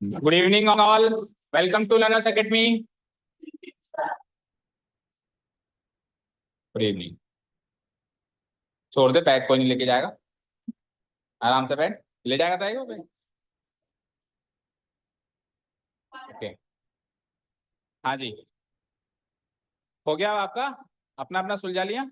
Good evening, all. Welcome to Learners Academy. Good evening. छोड़ दे, bag कोई नहीं लेके जाएगा। आराम से बैठ, ले जाएगा बैग बैग। ओके, हाँ जी, हो गया आपका? अपना अपना सुलझा लिया?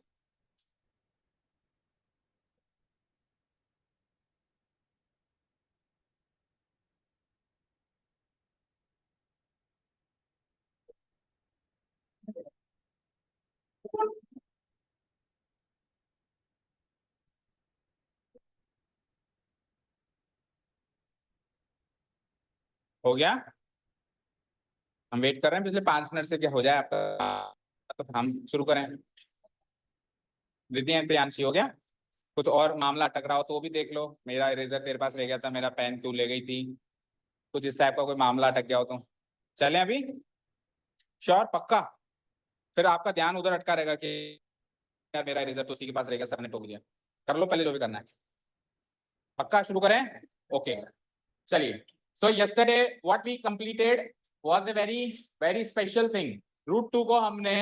हो गया। हम वेट कर रहे हैं पिछले 5 मिनट से, क्या हो जाए आपका तो हम शुरू करें। रिद्धि एंड प्रियांशी हो गया? कुछ और मामला अटक रहा हो तो वो भी देख लो। मेरा इरेजर तेरे पास रह गया था, मेरा पेन तू ले गई थी, कुछ इस टाइप का कोई मामला अटक गया हो तो चलें अभी। श्योर, पक्का? फिर आपका ध्यान उधर अटका रहेगा कि यार मेरा इरेजर तो उसी के पास रहेगा, सर ने टोक दिया। कर लो पहले जो भी करना है। पक्का शुरू करें? ओके, चलिए। So yesterday what we completed was a very very special thing. √2 को हमने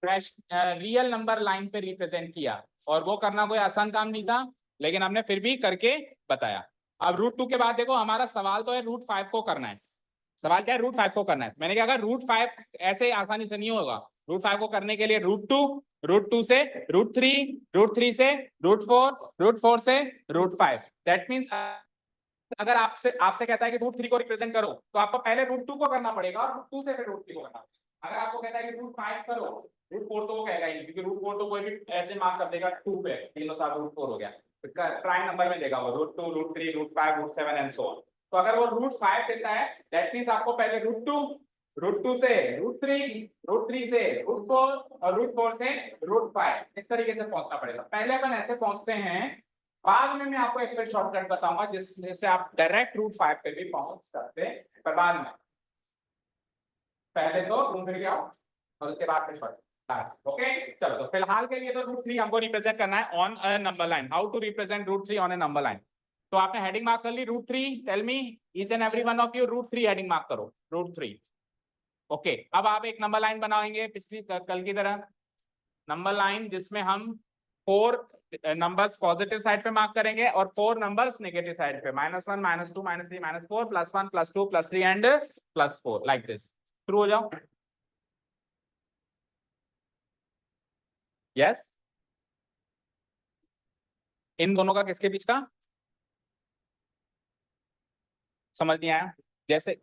रियल नंबर लाइन पे रिप्रेजेंट किया, और वो करना कोई आसान काम नहीं था, लेकिन हमने फिर भी करके बताया। अब √2 के बाद देखो, हमारा सवाल तो है √5 को करना है। सवाल क्या है? √5 को करना है। मैंने क्या कहा, √5 ऐसे आसानी से नहीं होगा। √5 को करने के लिए √2 से √3, √3 से √4, √4 से √5। दैट मीन्स अगर आपसे आपसे कहता है कि √3 को रिप्रेजेंट करो, तो आपको पहले √2 को करना पड़ेगा और √2 से फिर √3 को करना पड़ेगा। अगर आपको कहता है कि √5 करो, √4 तो वो कहेगा ही, क्योंकि √4 तो कोई भी ऐसे मार्क कर देगा 2 पे, 3 और 7 √4 हो गया। प्राइम नंबर में देगा वो √2, √3, √5, √7 एंड सो ऑन। तो अगर वो √5 देता है, दैट मींस आपको पहले √2 से √3, √3 से √4 और √4 से √5 इस तरीके से पहुंचना पड़ेगा। पहले अपन ऐसे पहुंचते हैं, बाद में मैं आपको एक फिर शॉर्टकट बताऊंगा जिससे आप डायरेक्ट √5 पे भी पहुंच सकते हैं, पर बाद में। पहले तो घूम फिर के आओ और उसके बाद फिर शॉर्टकट। ओके, चलो। तो फिलहाल के लिए तो √3 हमको रिप्रेजेंट करना है on a number line. How to represent √3 on a number line? तो आपने हेडिंग मार्क कर ली √3। Tell me each and every one of you, √3 heading mark करो, √3। ओके, अब आप एक नंबर लाइन बनाएंगे पिछली कल की तरह, नंबर लाइन जिसमें हम 4 नंबर्स पॉजिटिव साइड पे मार्क करेंगे और 4 नंबर्स नेगेटिव साइड पे, -1, -2, -3, -4, +1, +2, +3 एंड +4, लाइक दिस। शुरू हो जाओ। यस, इन दोनों का किसके बीच का? समझ नहीं आया? जैसे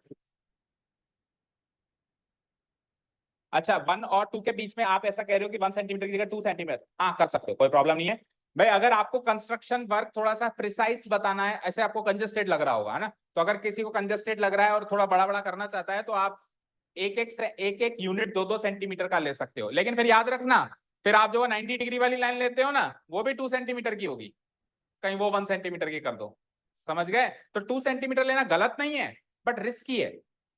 अच्छा, 1 और 2 के बीच में आप ऐसा कह रहे हो कि 1 सेंटीमीटर की जगह 2 सेंटीमीटर, हाँ कर सकते हो, कोई प्रॉब्लम नहीं है भाई। अगर आपको कंस्ट्रक्शन वर्क थोड़ा सा प्रिसाइज बताना है, ऐसे आपको कंजस्टेड लग रहा होगा, है ना, तो अगर किसी को कंजस्टेड लग रहा है और थोड़ा बड़ा बड़ा करना चाहता है, तो आप एक एक यूनिट 2-2 सेंटीमीटर का ले सकते हो। लेकिन फिर याद रखना, फिर आप जो 90 डिग्री वाली लाइन लेते हो ना, वो भी 2 सेंटीमीटर की होगी, कहीं वो 1 सेंटीमीटर की कर दो। समझ गए? तो 2 सेंटीमीटर लेना गलत नहीं है, बट रिस्की है।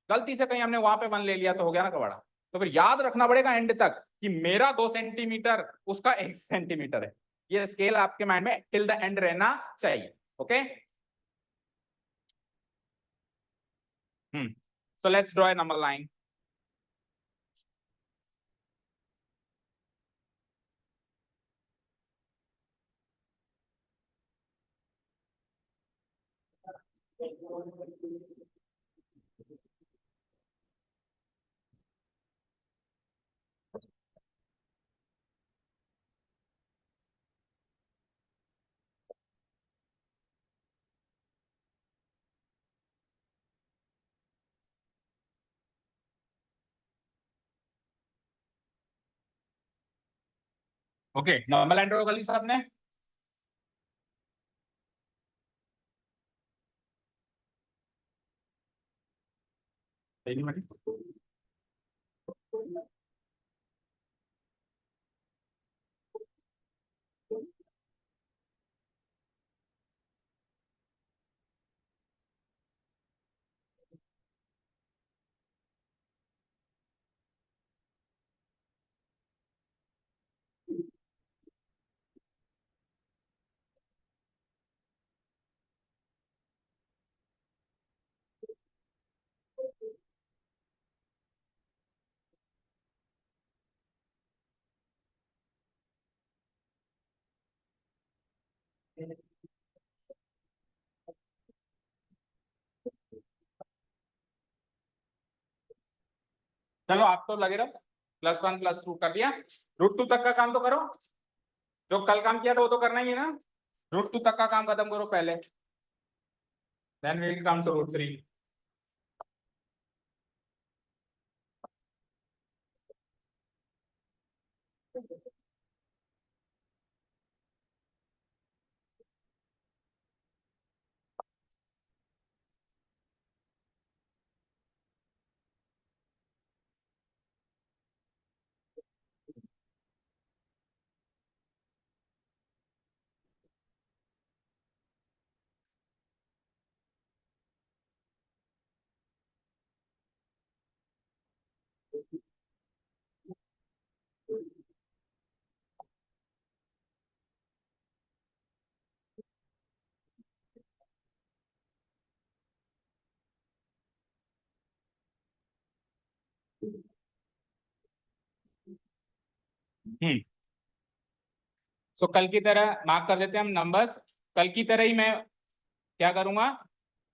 गलती से कहीं हमने वहां पे 1 ले लिया तो हो गया ना कबड़ा। तो फिर याद रखना पड़ेगा एंड तक कि मेरा 2 सेंटीमीटर, उसका 1 सेंटीमीटर है। ये स्केल आपके माइंड में टिल द एंड रहना चाहिए। Okay, so let's draw a number line. Okay, number line draw कर ली सबने? चलो आप तो लगे रहो, +1 +2 कर दिया। √2 तक का काम तो करो, जो कल काम किया था वो तो करना ही है ना। √2 तक का काम खत्म करो पहले, then we will come to √3। So कल की तरह मार्क कर देते हैं हम नंबर्स। कल की तरह ही मैं क्या करूंगा,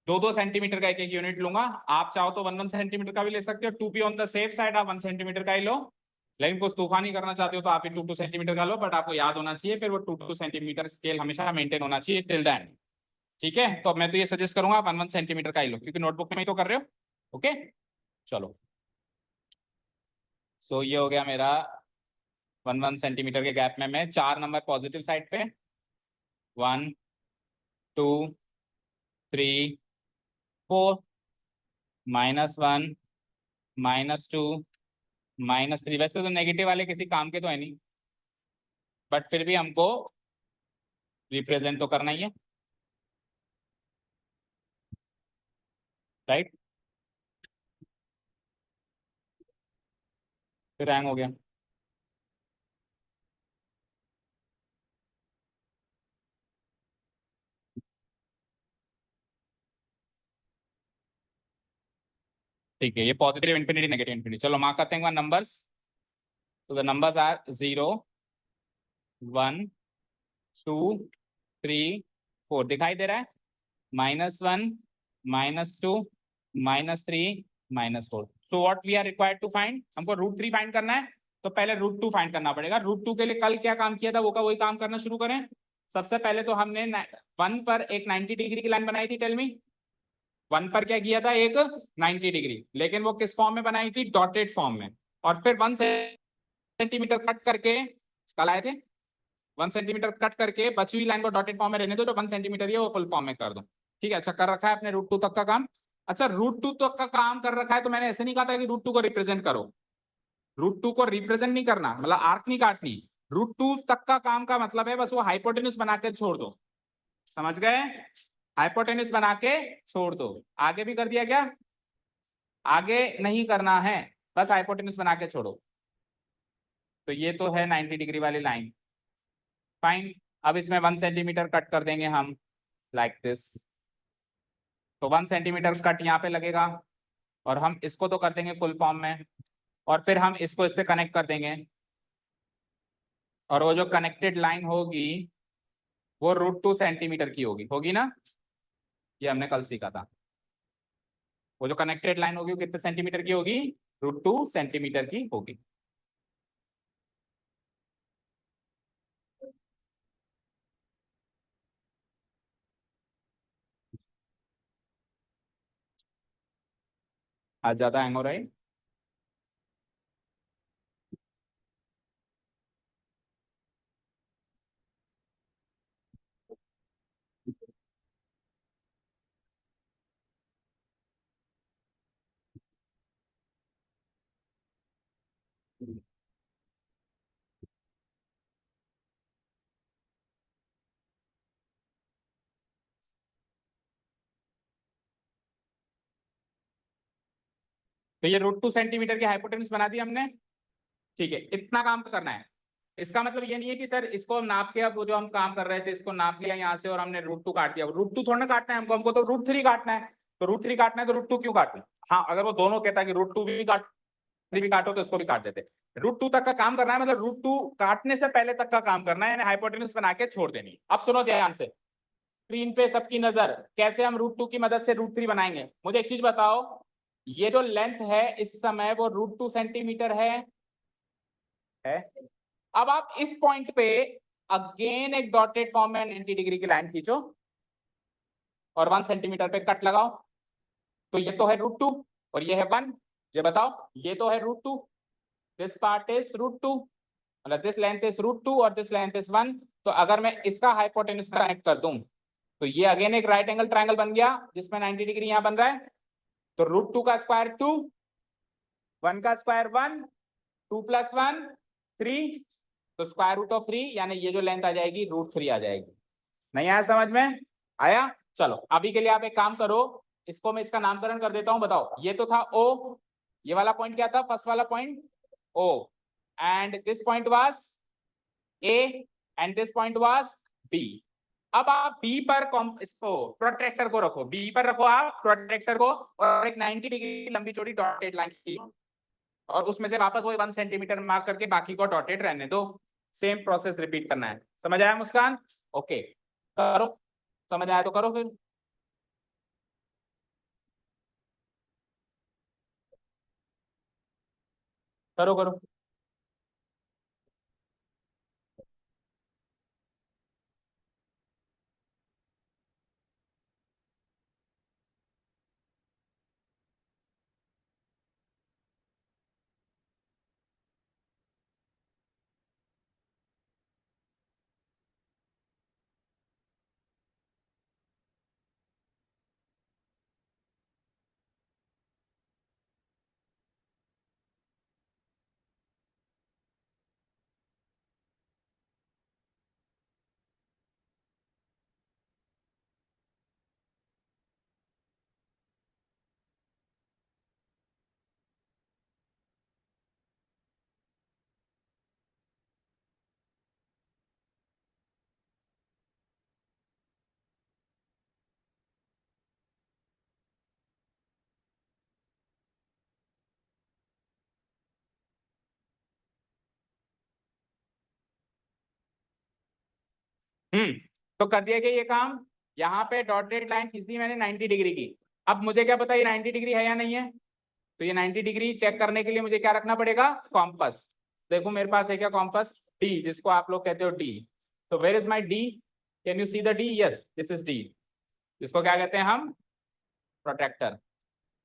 2-2 सेंटीमीटर का एक एक यूनिट लूंगा। आप चाहो तो 1-1 सेंटीमीटर का भी ले सकते हो, to be on the safe side आप 1 सेंटीमीटर का ही लो। लेकिन कुछ तूफानी करना चाहते हो तो आप 2-2 सेंटीमीटर का लो, बट आपको याद होना चाहिए फिर वो 2-2 सेंटीमीटर स्केल हमेशा मेंटेन होना चाहिए टिल द एंड। ठीक है, तो मैं तो ये सजेस्ट करूंगा आप 1-1 सेंटीमीटर का ही लो, क्योंकि नोटबुक में ही तो कर रहे हो। ओके चलो, सो ये हो गया मेरा 1-1 सेंटीमीटर के गैप में मैं 4 नंबर पॉजिटिव साइड पे, 1 2 3 4, -1 -2 -3। वैसे तो नेगेटिव वाले किसी काम के तो है नहीं, बट फिर भी हमको रिप्रेजेंट तो करना ही है, राइट। फिर हैंग हो गया। ठीक है, ये पॉजिटिव इन्फिनिटी नेगेटिव इन्फिनिटी। चलो मार्क करते हैं नंबर्स। तो द नंबर्स आर 0 1 2 3 4। दिखाई दे रहा है, -1 -2 -3 -4। So what we are required to find, हमको √3 फाइंड करना है। तो पहले √2 फाइंड करना पड़ेगा। √2 के लिए कल क्या काम किया था वो का वही काम करना शुरू करें। सबसे पहले तो हमने 1 पर एक 90 डिग्री की लाइन बनाई थी। टेल मी, 1 पर क्या किया था, एक 90 डिग्री, लेकिन वो किस फॉर्म में बनाई थी, डॉटेड फॉर्म में। और फिर 1 सेंटीमीटर कट करके कल आए थे, 1 सेंटीमीटर कट करके बची हुई लाइन को डॉटेड फॉर्म में रहने दो, जो 1 सेंटीमीटर है वो फुल फॉर्म में कर दो। ठीक है, अच्छा कर रखा है अपने √2 तक का काम। अच्छा √2 तक का काम कर रखा है, तो मैंने ऐसे नहीं कहा था कि √2 को रिप्रेजेंट करो। √2 को रिप्रेजेंट नहीं करना, मतलब आर्क नहीं काटनी। √2 तक का काम का मतलब है बस वो हाइपोटेन्यूज बना के छोड़ दो। समझ गए, हाइपोटेन्यूज बना के छोड़ दो। आगे भी कर दिया क्या, आगे नहीं करना है, बस हाइपोटेन्यूज बना के छोड़ो। तो ये तो है 90 डिग्री वाली लाइन, फाइन। अब इसमें 1 सेंटीमीटर कट कर देंगे हम, लाइक दिस। तो 1 सेंटीमीटर कट यहाँ पे लगेगा, और हम इसको तो कर देंगे फुल फॉर्म में, और फिर हम इसको इससे कनेक्ट कर देंगे। और वो जो कनेक्टेड लाइन होगी वो √2 सेंटीमीटर की होगी ना, ये हमने कल सीखा था। वो जो कनेक्टेड लाइन होगी वो कितने सेंटीमीटर की होगी, √2 सेंटीमीटर की होगी। आज ज्यादा हैंग हो रहा है। तो ये √2 सेंटीमीटर की हाइपोटेन्यूज बना दी हमने। ठीक है, इतना काम करना है। इसका मतलब ये नहीं है कि सर इसको हम नाप के, अब वो जो हम काम कर रहे थे इसको नाप लिया यहाँ से और हमने √2 काट दिया। √2 थोड़ा ना काटना है हमको तो √3 काटना है। तो √3 काटना है तो √2 क्यों काटना। हाँ, अगर वो दोनों कहता है कि √2 भी काट भी काटो तो इसको भी काट देते। √2 तक का काम करना है, मतलब √2 काटने से पहले तक का काम करना है, यानी हाइपोटेन्यूज बना के छोड़ देनी। अब सुनो ध्यान से, स्क्रीन पे सबकी नजर, कैसे हम √2 की मदद से √3 बनाएंगे। मुझे एक चीज बताओ, ये जो लेंथ है इस समय वो √2 सेंटीमीटर है। अब आप इस पॉइंट पे अगेन एक डॉटेड फॉर्म में 90 डिग्री की लाइन खींचो और 1 सेंटीमीटर पे कट लगाओ। तो ये तो है √2 और ये है 1। ये बताओ, ये तो है √2, दिस पार्ट इज √2, मतलब दिस लेंथ इज √2 और दिस लेंथ इज 1। तो अगर मैं इसका हाइपोटेन्यूज कनेक्ट कर दूं तो ये अगेन एक राइट एंगल ट्रायंगल बन गया जिसमें 90 डिग्री यहां बन रहा है। तो √2 का स्क्वायर 2, 1 का स्क्वायर 1, 2 + 1 3, तो स्क्वायर रूट ऑफ 3, यानी ये जो लेंथ आ जाएगी √3 आ जाएगी। नहीं आया समझ में? आया? चलो अभी के लिए आप एक काम करो, इसको मैं इसका नामकरण कर देता हूं। बताओ, ये तो था O, ये वाला पॉइंट क्या था, फर्स्ट वाला point O, and this point was A and this point was B। अब आप B पर इसको प्रोट्रैक्टर को रखो, B पर रखो आप प्रोट्रैक्टर को, और एक 90 डिग्री लंबी चौड़ी डॉटेड लाइन की, और उसमें से वापस वही 1 सेंटीमीटर मार्क करके बाकी को डॉटेड रहने दो। सेम प्रोसेस रिपीट करना है। समझ आया मुस्कान? ओके, करो। समझ आया तो करो फिर। करो करो। तो कर दिया गया ये काम। यहाँ पे डॉटेड लाइन खींच दी मैंने 90 डिग्री की। अब मुझे क्या पता ये 90 डिग्री है या नहीं है, तो ये 90 डिग्री चेक करने के लिए मुझे क्या रखना पड़ेगा, कॉम्पस। देखो मेरे पास है क्या कॉम्पस, डी, जिसको आप लोग कहते हो डी। तो where is my D, can you see the D? Yes, this is D. इसको क्या कहते हैं हम, प्रोटेक्टर।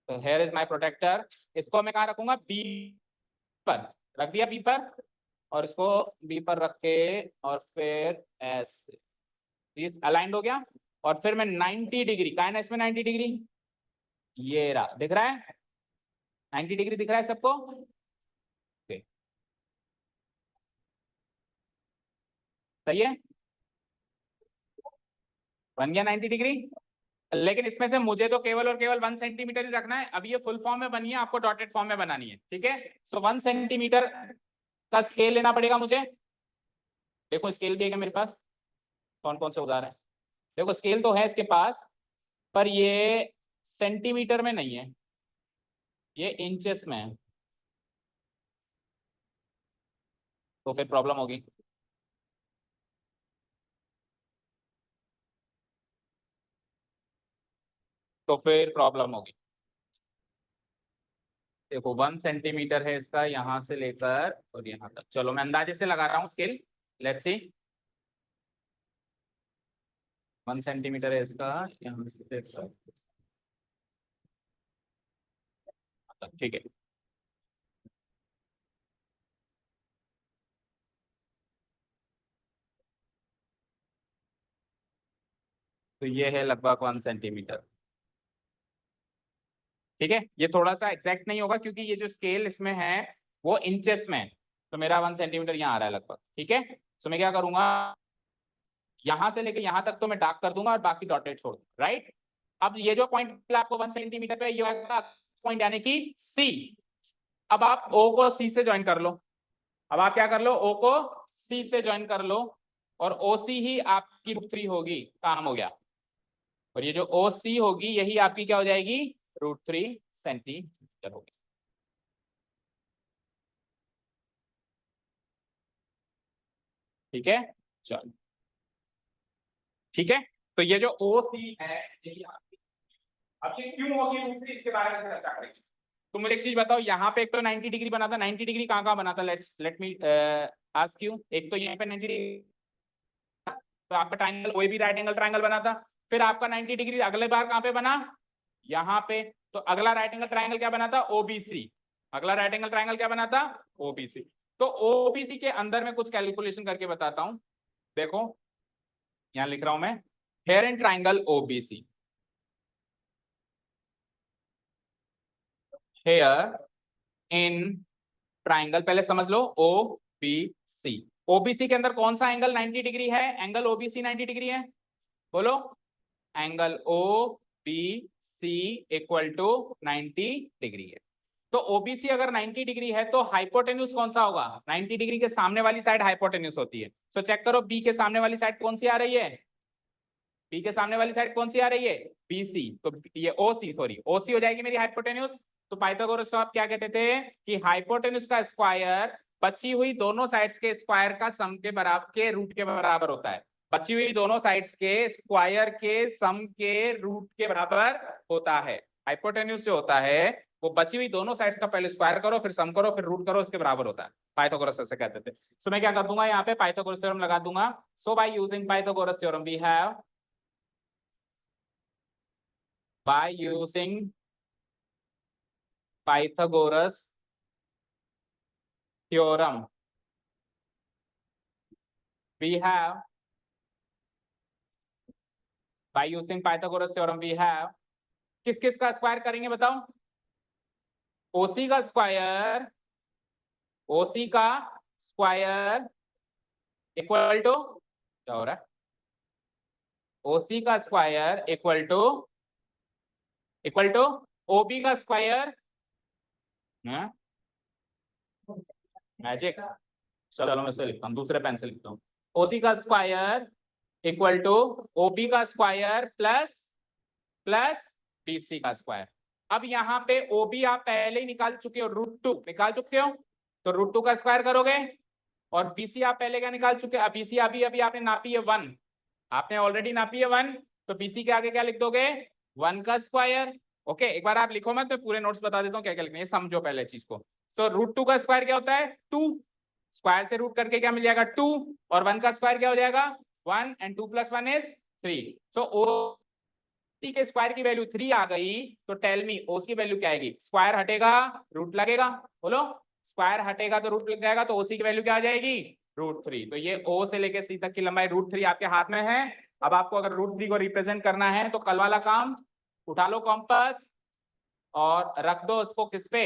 तो हेयर इज माई प्रोटेक्टर। इसको मैं कहाँ रखूंगा, बी पर। रख दिया बी पर, और इसको बी पर रख के और फिर ऐसे अलाइंड हो गया। और फिर मैं 90 डिग्री, का है ना इसमें 90 डिग्री, ये रहा, दिख रहा है 90 डिग्री, दिख रहा है सबको? okay, सही है, बन गया 90 डिग्री। लेकिन इसमें से मुझे तो केवल और केवल 1 सेंटीमीटर ही रखना है। अभी ये फुल फॉर्म में बनी है, आपको डॉटेड फॉर्म में बनानी है, ठीक है? सो 1 सेंटीमीटर का स्केल लेना पड़ेगा मुझे। देखो स्केल भी है मेरे पास, कौन कौन से औजार है। देखो स्केल तो है इसके पास, पर ये सेंटीमीटर में नहीं है, ये इंचेस में है, तो फिर प्रॉब्लम होगी। तो फिर प्रॉब्लम होगी। देखो 1 सेंटीमीटर है इसका, यहाँ से लेकर और यहाँ तक। चलो मैं अंदाजे से लगा रहा हूँ स्केल, लेट्स सी। 1 सेंटीमीटर है इसका, यहाँ से लेकर, ठीक है। तो ये है लगभग 1 सेंटीमीटर, ठीक है। ये थोड़ा सा एग्जैक्ट नहीं होगा क्योंकि ये जो स्केल इसमें है वो इंचेस में है। तो मेरा 1 सेंटीमीटर यहाँ आ रहा है लगभग, ठीक है। तो मैं क्या करूंगा, यहाँ से लेके यहाँ तक तो मैं डार्क कर दूंगा और बाकी डॉटेड छोड़ दूंगा, राइट। अब ये जो पॉइंट आपको 1 सेंटीमीटर पे, ये पॉइंट यानी कि सी। अब आप ओ को सी से ज्वाइन कर लो। अब आप क्या कर लो, ओ को सी से ज्वाइन कर लो, और ओ सी ही आपकी √3 होगी, काम हो गया। और ये जो ओ सी होगी यही आपकी क्या हो जाएगी, √3 सेंटीमीटर होगी। ठीक है, चलो ठीक है। तो ये जो ओ सी है, अब ये क्यों होगी √3, इसके बारे में चर्चा करेंगे। तो मुझे एक चीज बताओ, यहाँ पे एक तो 90 डिग्री बना था, 90 डिग्री कहाँ कहाँ बना था, लेट मी आस्क यू। एक तो यहाँ पे 90 डिग्री, तो आपका ट्राइंगल कोई भी राइट एंगल ट्राइंगल बना था। फिर आपका 90 डिग्री अगले बार कहाँ पे बना, यहाँ पे। तो अगला राइट एंगल ट्राइंगल क्या बना था, ओबीसी। अगला राइट एंगल ट्राइंगल क्या बना था, ओबीसी। तो ओबीसी के अंदर में कुछ कैलकुलेशन करके बताता हूं। देखो यहां लिख रहा हूं मैं, here and triangle OBC, here in triangle, पहले समझ लो ओबीसी। ओबीसी के अंदर कौन सा एंगल 90 डिग्री है, एंगल ओबीसी 90 डिग्री है, बोलो। Angle OBC equal to 90 degree है। तो ओबीसी अगर 90 डिग्री है तो हाइपोटेन्यूज कौन सा होगा, 90 डिग्री के सामने वाली साइड हाइपोटेन्यूज होती है। तो चेक करो बी के सामने वाली साइड कौन सी आ रही है, बी के सामने वाली साइड कौन सी आ रही है, बीसी। तो ये ओसी, सॉरी ओसी हो जाएगी मेरी हाइपोटेन्यूज। तो पाइथागोरस आप क्या कहते थे कि हाइपोटेन्यूज का स्क्वायर बची हुई दोनों साइड्स के स्क्वायर का सम के बराबर, के रूट के बराबर होता है। बची हुई दोनों साइड्स के स्क्वायर के सम के रूट के बराबर होता है। हाइपोटेन्यूज जो होता है वो बची हुई दोनों साइड्स का पहले स्क्वायर करो, फिर सम करो, फिर रूट करो, उसके बराबर होता है। पाइथागोरस ऐसे कहते थे। सो मैं क्या कर दूंगा, यहाँ पे पाइथागोरस थ्योरम लगा दूंगा। So by using Pythagoras theorem we have, by using Pythagoras theorem we have, by using Pythagoras theorem we have, किस किस का स्क्वायर करेंगे बताओ, ओसी का स्क्वायर, ओसी का स्क्वायर इक्वल टू, क्या हो रहा है, ओसी का स्क्वायर इक्वल टू ओबी का स्क्वायर, मैजिक, चलो मैं इसे लिखता हूँ, दूसरे पेन से लिखता हूँ। ओसी का स्क्वायर इक्वल टू ओबी का स्क्वायर प्लस बीसी का स्क्वायर। अब यहाँ पे ओबी आप पहले ही निकाल चुके हो, √2 निकाल चुके हो, तो √2 का स्क्वायर करोगे। और बीसी आप पहले क्या निकाल चुके हो, बीसी अभी अभी आपने नापी है 1, आपने ऑलरेडी नापी है 1, तो बीसी के आगे क्या लिख दोगे, 1 का स्क्वायर। ओके, एक बार आप लिखो मत, मैं पूरे नोट्स बता देता हूँ क्या क्या लिखना है, समझो पहले चीज को। तो √2 का स्क्वायर क्या होता है, 2, स्क्वायर से रूट करके क्या मिल जाएगा 2, और 1 का स्क्वायर क्या हो जाएगा 1, एंड 2 + 1 = 3। सो ओसी के स्क्वायर की वैल्यू 3 आ गई, तो टेल मी ओसी की वैल्यू क्या आएगी, स्क्वायर हटेगा रूट लगेगा, बोलो स्क्वायर हटेगा तो रूट लग जाएगा, तो ओसी की वैल्यू क्या आ जाएगी √3। तो ये ओ से लेके सी तक की लंबाई √3 आपके हाथ में है। अब आपको अगर √3 को रिप्रेजेंट करना है तो कल वाला काम, उठा लो कॉम्पस और रख दो उसको किस पे,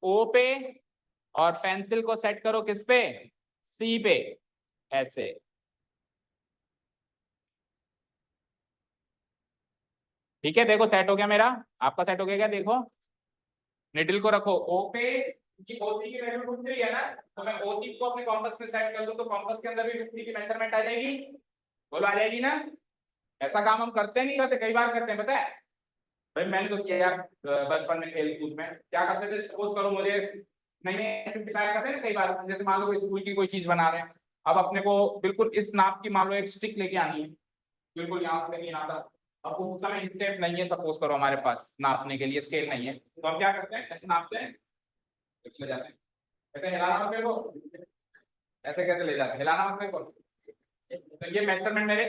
ओ पे, और पेंसिल को सेट करो किस पे, सी पे, ऐसे। ठीक है, देखो सेट हो गया मेरा, आपका सेट हो गया क्या, देखो निडल को रखो ओ पे, कि ओसी की वैल्यू √3 है ना, तो मैं ओसी को अपने कॉम्पस में सेट कर दूं तो कॉम्पस के अंदर भी √3 की मेजरमेंट आ जाएगी, बोलो आ जाएगी ना। ऐसा काम हम करते नहीं करते, कई बार करते हैं पता है भाई, मैंने तो किया यार बचपन में खेल कूद में, क्या करते थे, सपोज करो मुझे नहीं सिंप्लीफाई करते हैं ना कई बार, जैसे मान लो कोई स्कूल की कोई चीज बना रहे हैं, अब अपने को बिल्कुल इस नाप की मान लो एक स्टिक लेके आनी है, बिल्कुल यहाँ से लेके यहाँ तक, अब उस समय टेप नहीं है सपोज करो हमारे पास, नापने के लिए स्केल नहीं है, तो हम क्या करते हैं, ऐसे नापते हैं, ले जाते हैं, कहते हैं हिलाना मत मेरे को, ऐसे कैसे ले जाते हैं, हिलाना मत मेरे को, तो ये मेजरमेंट मेरे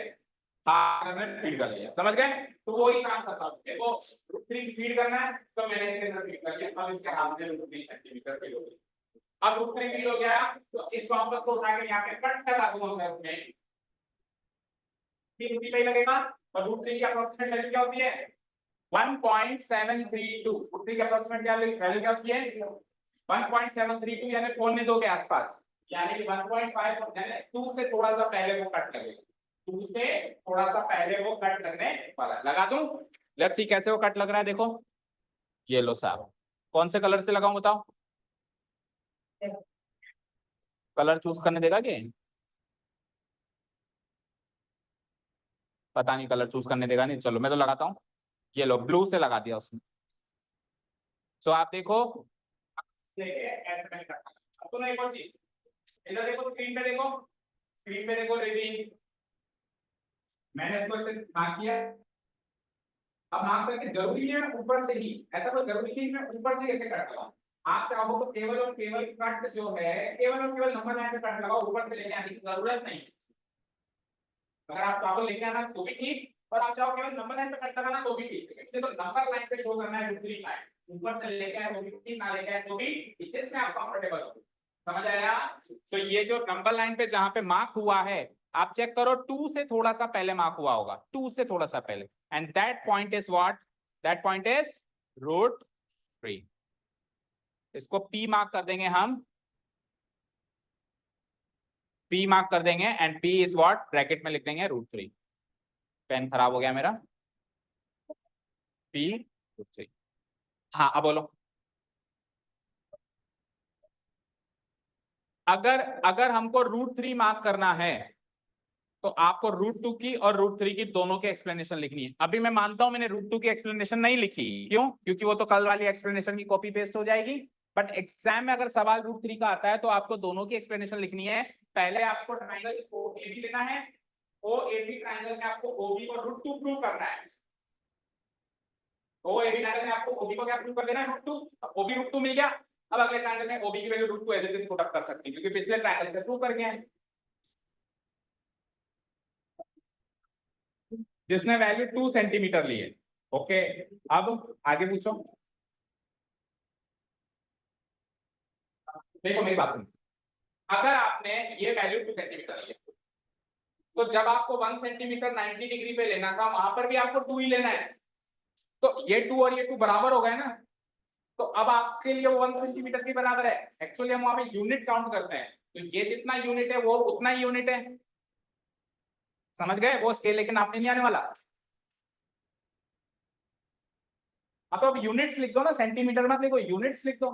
हाथ में फीड कर लिया, समझ गए। तो वो ही काम करता हूँ, देखो √3 फीड करना है तो मैंने इसके अंदर फीड कर लिया, अब इसके हाथ में √3 सेंटीमीटर फीड हो गया। अब √3 फीड हो गया तो इस कॉम्पस को उठा के यहाँ पे कट लगा दूंगा मैं उसमें, √3 पे लगेगा, और √3 की अप्रोक्सीमेट वैल्यू क्या होती है 1.732, √3 की अप्रोक्सीमेट क्या वैल्यू क्या होती है 1.732, यानी 2.25 के आसपास, यानी 1.5, यानी 2 से थोड़ा सा पहले वो कट लगेगा, 2 से थोड़ा सा पहले वो कट लगने वाला, लगा दूं, लेट्स सी कैसे वो कट लग रहा है, देखो ये लो साहब, कौन से कलर से लगाऊं बताओ, कलर चूज करने देगा कि पता नहीं, कलर चूज करने देगा नहीं, चलो मैं तो लगाता हूँ, ये लो ब्लू से लगा दिया उसने। सो आप देखो ऐसे मैंने करता, अब तो एक और चीज, इधर देखो स्क्रीन पे देखो, स्क्रीन पे देखो रिधि, मैंने इसको मार्क किया। अब मार्क करके जरूरी है ऊपर से ही, ऐसा कोई जरूरी नहीं मैं ऊपर से कैसे कट लगाऊं। आप चाहो तो केवल और केवल कट जो है केवल और केवल नंबर लाइन पे कट लगाओ, ऊपर से लेके आने की जरूरत नहीं। अगर आप चाहो लेके आना तो भी ठीक, और आप चाहो केवल नंबर लाइन पे कट लगाना तो भी ठीक। इसलिए तो नंबर लाइन पे शो करना है रूट 3 लाइन, ऊपर से लेके आए तो भी ठीक, ना लेके आए तो भी जिसमें आप कंफर्टेबल हो। समझ आया? तो ये जो नंबर लाइन पे जहां पे मार्क हुआ है आप चेक करो 2 से थोड़ा सा पहले मार्क हुआ होगा, 2 से थोड़ा सा पहले, and that point is what, that point is root 3। इसको P मार्क कर देंगे हम, P मार्क कर देंगे and P is what, bracket में लिख देंगे रूट 3। पेन खराब हो गया मेरा, P रूट 3। हाँ अब बोलो। अगर अगर हमको रूट 3 मार्क करना है तो आपको रूट 2 की और रूट 3 की दोनों की एक्सप्लेनेशन लिखनी है। अभी मैं मानता हूं मैंने रूट 2 की एक्सप्लेनेशन नहीं लिखी, क्यों? क्योंकि वो तो कल वाली एक्सप्लेनेशन की कॉपी पेस्ट हो जाएगी। बट एग्जाम में अगर सवाल रूट 3 का आता है तो आपको दोनों की एक्सप्लेनेशन लिखनी है। पहले आपको ट्राइंगल OAB लेना है, OAB ट्राइंगल में आपको OB को रूट 2 प्रूव करना है। OAB ट्राइंगल में आपको OB को क्या प्रूव कर देना है, रूट 2। OB रूट 2 मिल गया, अब अगले ट्राइंगल में OB की value root 2 as it is put up कर सकते हैं, क्योंकि पिछले ट्राइंगल से प्रूव कर गए हैं जिसने वैल्यू 2 सेंटीमीटर ली है। ओके, अब आगे पूछो। देखो मेरी बात सुनो, अगर आपने ये वैल्यू 2 सेंटीमीटर ली है तो जब आपको 1 सेंटीमीटर 90 डिग्री पे लेना था वहां पर भी आपको 2 ही लेना है। तो ये 2 और ये 2 बराबर हो गए ना, तो अब आपके लिए वो 1 सेंटीमीटर के बराबर है। एक्चुअली हम वहां पे यूनिट काउंट करते हैं, तो ये जितना यूनिट है वो उतना ही यूनिट है। समझ गए? वो स्केल लेकिन आपने नहीं आने वाला। अब तो अब यूनिट्स लिख दो ना, सेंटीमीटर मत लिखो, यूनिट्स लिख दो।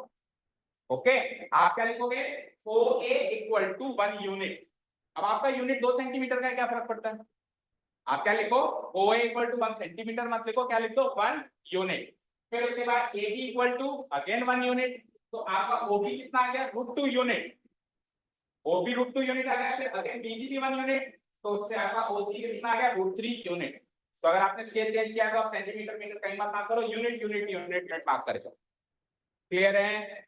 ओके, आप क्या लिखोगे, OA इक्वल टू 1 यूनिट। अब आपका यूनिट 2 सेंटीमीटर का क्या फर्क पड़ता है? आप क्या लिखो, OA इक्वल टू 1 सेंटीमीटर मत लिखो, क्या लिख दो, 1 यूनिट। फिर उसके बाद AB equal to again 1 unit, तो आपका OB कितना आ गया, root 2 unit. OB root 2 unit आ गया, फिर अगेन BC भी 1 यूनिट, तो उससे आपका OC कितना आ गया, रूट 3 यूनिट। तो अगर आपने स्केल चेंज किया तो आप सेंटीमीटर मीटर कहीं मत मार्क करो, यूनिट यूनिट यूनिट मार्क करें। क्लियर है?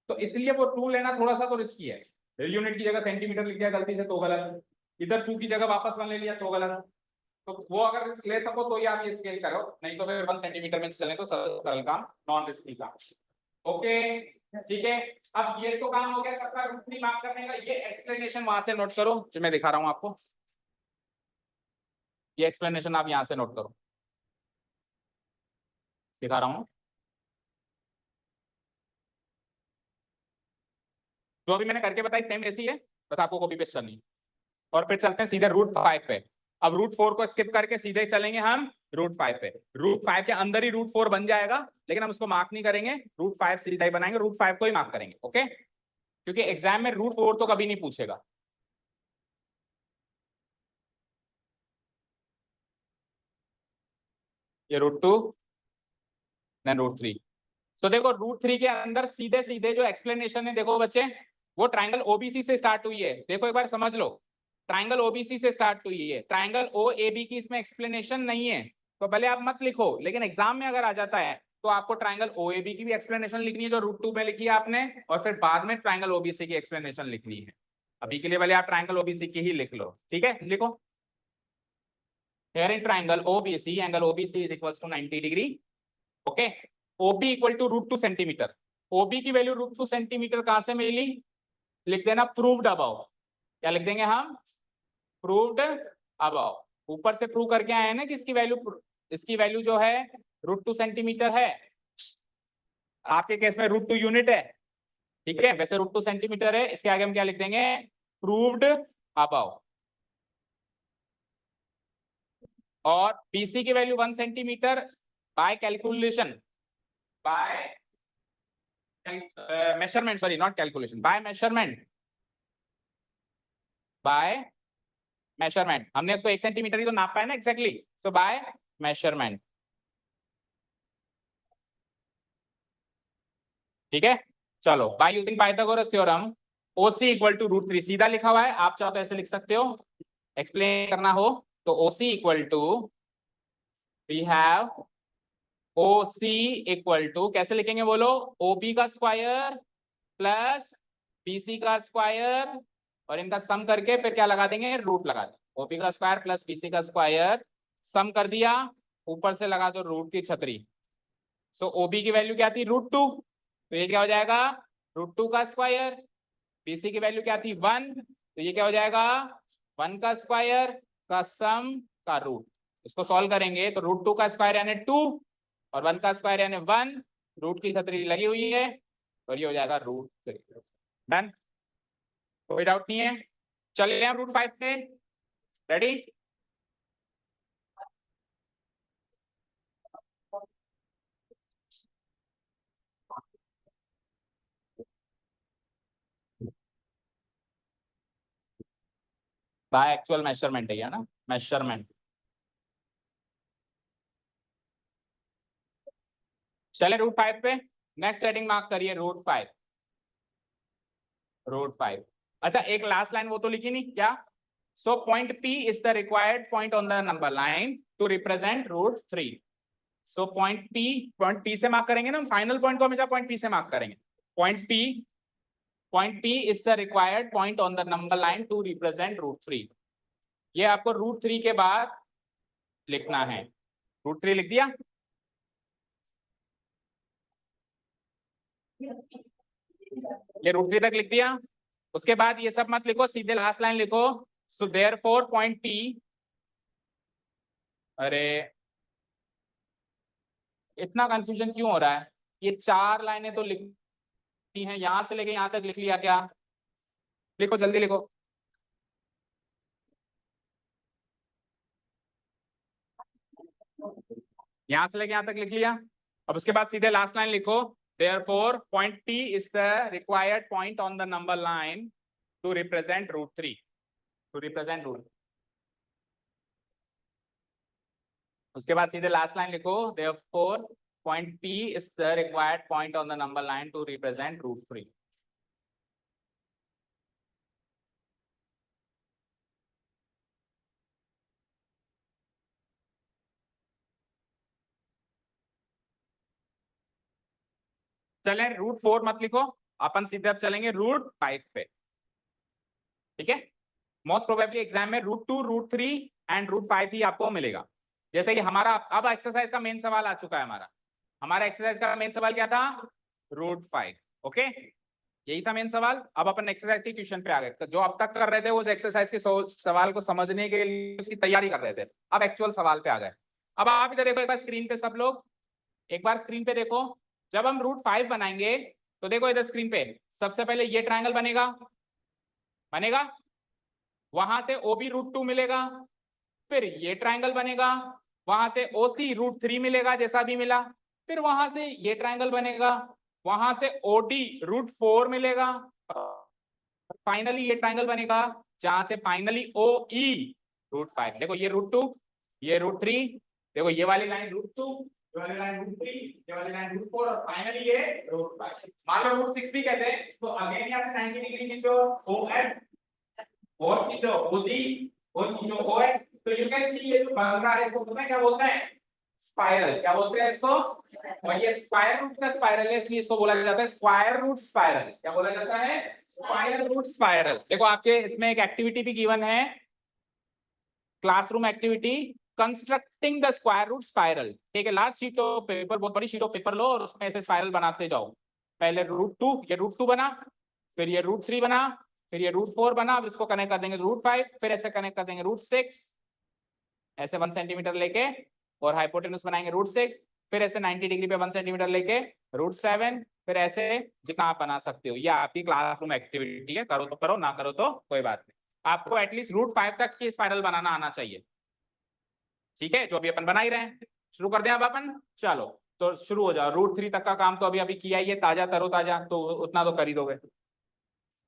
तो इसलिए वो 2 लेना थोड़ा सा तो रिस्की है। यूनिट की जगह सेंटीमीटर लिख दिया गलती से तो गलत, इधर 2 की जगह वापस 1 ले लिया तो गलत। तो वो अगर रिस्क ले सको तो ही आप ये स्केल करो, नहीं तो फिर 1 सेंटीमीटर में चले तो सरल काम, नॉन रिस्की काम। ओके ठीक है, अब ये तो काम हो गया सबका रूट 3 मार्क करने का। ये एक्सप्लेनेशन वहां से नोट करो जो मैं दिखा रहा हूं आपको, ये एक्सप्लेनेशन आप यहां से नोट करो, दिखा रहा हूं जो अभी मैंने करके बताई सेम ऐसी है, बस आपको कॉपी पेस्ट करनी है। और फिर चलते हैं सीधे रूट 5 पे। अब रूट 4 को स्किप करके सीधे चलेंगे हम रूट 5 पे। रूट 5 के अंदर ही रूट 4 बन जाएगा, लेकिन हम उसको मार्क नहीं करेंगे, रूट 5 सीधा ही बनाएंगे, रूट 5 को ही मार्क करेंगे। ओके, क्योंकि एग्जाम में रूट 4 तो कभी नहीं पूछेगा। ये रूट 2 देन रूट 3। तो देखो रूट 3 के अंदर सीधे सीधे जो एक्सप्लेनेशन है, देखो बच्चे, वो ट्राइंगल ओबीसी से स्टार्ट हुई है। देखो एक बार समझ लो, ट्राइंगल ओबीसी से स्टार्ट हुई है, ट्राइंगल OAB की इसमें एक्सप्लेनेशन नहीं है। तो भले आप मत लिखो, लेकिन एग्जाम में अगर आ जाता है तो आपको ट्राइंगल OAB की भी एक्सप्लेनेशन लिखनी है जो रूट 2 में लिखी है आपने, और फिर बाद में ट्राइंगल ओबीसी की एक्सप्लेनेशन लिखनी है। अभी के लिए भले आप ट्राइंगल ओबीसी की ही लिख लो, ठीक है? लिखो, here in triangle OBC, angle OBC is equals to 90 degree. Okay, OB equal to root 2 centimetre. OB की वैल्यू रूट 2 सेंटीमीटर कहां से मिली, लिख देना प्रूव्ड अबव। क्या लिख देंगे हम, प्रूव्ड अबव। ऊपर से प्रूव करके आए हैं ना कि इसकी वैल्यू जो है रूट 2 सेंटीमीटर है। आपके केस में रूट 2 यूनिट है, ठीक है? वैसे रूट 2 सेंटीमीटर है, इसके आगे हम क्या लिख देंगे, प्रूव्ड अबव। और BC की वैल्यू 1 centimetre by calculation, by measurement, sorry not calculation, by measurement, by measurement. हमने इसको 1 सेंटीमीटर ही तो नापा है ना एग्जैक्टली, तो बाय मेजरमेंट। ठीक है, चलो, by using Pythagoras theorem OC equal to root 3 सीधा लिखा हुआ है, आप चाहो तो ऐसे लिख सकते हो, एक्सप्लेन करना हो तो OC equal to we have OC equal to कैसे लिखेंगे बोलो, ओबी का स्क्वायर प्लस बीसी का स्क्वायर और इनका सम करके फिर क्या लगा देंगे, रूट लगा देंगे। ओबी का स्क्वायर प्लस बीसी का स्क्वायर सम कर दिया, ऊपर से लगा दो रूट की छतरी। सो ओबी की वैल्यू क्या थी, रूट 2, तो ये क्या हो जाएगा, रूट 2 का स्क्वायर। बीसी की वैल्यू क्या थी, 1, तो ये क्या हो जाएगा, 1 का स्क्वायर का सम का रूट। इसको सॉल्व करेंगे तो रूट 2 का स्क्वायर यानी 2 और 1 का स्क्वायर यानी 1, रूट की छतरी लगी हुई है और ये हो जाएगा रूट 3। डन, कोई डाउट नहीं है, चलिए हम रूट 5 पे, रेडी। बाय एक्चुअल मेजरमेंट है ना, मेजरमेंट। चले रूट 5 पे, नेक्स्ट हेडिंग मार्क करिए रूट 5, रूट 5। अच्छा एक लास्ट लाइन वो तो लिखी नहीं क्या, so point P is the required point on the number line to represent root 3। So point P से मार्क करेंगे ना, फाइनल पॉइंट को हमेशा पॉइंट P से मार्क करेंगे। Point P is the required point on the number line to represent root 3। ये आपको root 3 के बाद लिखना है, रूट 3 लिख दिया, ये रूट 3 तक लिख दिया। उसके बाद ये सब मत लिखो, सीधे लास्ट लाइन लिखो, सो देयरफॉर पॉइंट P, अरे इतना कंफ्यूजन क्यों हो रहा है, ये 4 लाइनें तो लिखनी है, यहां से लेके यहां तक लिख लिया क्या, लिखो जल्दी लिखो। यहां से लेके यहां तक लिख लिया, अब उसके बाद सीधे लास्ट लाइन लिखो, therefore point P is the required point on the number line to represent root 3, to represent root. उसके बाद सीधे लास्ट लाइन लिखो, therefore point P is the required point on the number line to represent root 3। चलें root 4 मत लिखो, अपन सीधे अब चलेंगे रूट 5 पे, ठीक है। मोस्ट प्रोबेबली एग्जाम में रूट 2, रूट 3 एंड रूट 5 ही आपको मिलेगा। जैसे कि हमारा अब एक्सरसाइज का मेन सवाल आ चुका है, हमारा एक्सरसाइज का मेन सवाल क्या था, रूट 5, ओके, यही था मेन सवाल। अब अपन एक्सरसाइज के क्वेश्चन पे आ गए, जो अब तक कर रहे थे वो एक्सरसाइज के सवाल को समझने के लिए उसकी तैयारी कर रहे थे, अब एक्चुअल सवाल पे आ गए। अब आप इधर देखो एक बार स्क्रीन पे, सब लोग एक बार स्क्रीन पे देखो, जब हम रूट 5 बनाएंगे तो देखो इधर स्क्रीन पे सबसे पहले ये ट्रायंगल बनेगा, बनेगा, वहां से ओबी रूट 2 मिलेगा, फिर ये ट्रायंगल बनेगा, वहां से ओसी रूट 3 मिलेगा जैसा भी मिला, फिर वहां से ये ट्रायंगल बनेगा, वहां से ओडी रूट 4 मिलेगा, फाइनली ये ट्रायंगल बनेगा जहां से फाइनली ओ ई रूट 5। देखो ये रूट 2, ये रूट 3, देखो ये वाली लाइन रूट 2, ये वाली लाइन रूट 3, ये वाली लाइन रूट 4 और फाइनली ये रूट 5। मान लो रूट 6 भी कहते हैं तो अगेन यहां से 90 डिग्री खींचो ओएफ और खींचो ओजी और खींचो ओएक्स, तो यू कैन सी ये जो बन रहा है इसको पता क्या बोलते हैं, स्पाइरल। क्या बोलते हैं इसको, और ये स्क्वायर रूट का स्पाइरल है इसलिए इसको बोला जाता है स्क्वायर रूट स्पाइरल। क्या बोला जाता है, स्क्वायर रूट स्पाइरल। देखो आपके इसमें एक एक्टिविटी भी गिवन है, classroom activity, constructing the square root spiral. ठीक है, लास्ट शीट ऑफ पेपर, बहुत बड़ी शीट ऑफ पेपर लो और उसमें ऐसे स्पाइरल बनाते जाओ। पहले रूट 2, ये रूट 2 बना, फिर ये रूट 3 बना, फिर ये रूट 4 बना, अब इसको कनेक्ट कर देंगे रूट 5, फिर ऐसे कनेक्ट कर देंगे रूट 6, ऐसे 1 सेंटीमीटर लेके, और हाइपोटेन्यूज बनाएंगे रूट 6, फिर ऐसे 90 डिग्री पे 1 सेंटीमीटर लेके रूट 7, फिर ऐसे जितना आप बना सकते हो। ये आपकी क्लासरूम एक्टिविटी है, करो तो करो, ना करो तो कोई बात नहीं। आपको एटलीस्ट रूट 5 तक की स्पाइरल बनाना आना चाहिए, ठीक है, जो अभी अपन बना ही रहे हैं। शुरू कर दें अब अपन, चलो तो शुरू हो जाओ। रूट 3 तक का काम तो अभी अभी किया ही है, ताजा तरोताजा, तो उतना तो कर ही दोगे।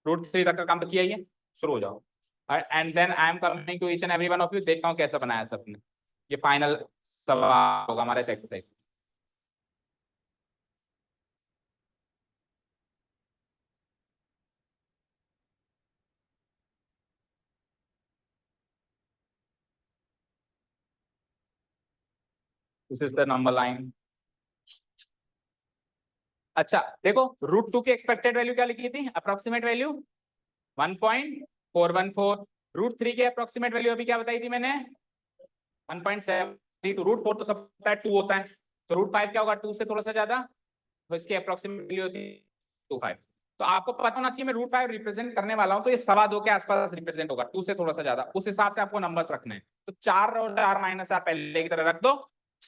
रूट 3 तक का काम तो किया ही है, शुरू हो जाओ। And then I am coming to each and every one of you, देखता हूँ कैसा बनाया सबने। ये फाइनल सवाल होगा हमारे इस exercise. This is the number line. अच्छा देखो, √2 की एक्सपेक्टेड वैल्यू क्या लिखी थी, अप्रोक्सीमेट वैल्यू 1.414। √3 की अप्रोक्सीमेट वैल्यू अभी क्या बताई थी मैंने, 1.72। √4 तो सब 2 होता है, तो √5 क्या होगा, 2 से थोड़ा सा ज्यादा, तो इसकी अप्रोक्सीमेट वैल्यू होती है 2.5। तो आपको पता होना चाहिए मैं √5 रिप्रेजेंट करने वाला हूं, तो ये 2.25 के आसपास रिप्रेजेंट होगा, 2 से थोड़ा सा ज्यादा, उस हिसाब से आपको नंबर्स रखने हैं। तो 4 और 4 - 4 पहले की तरह रख दो,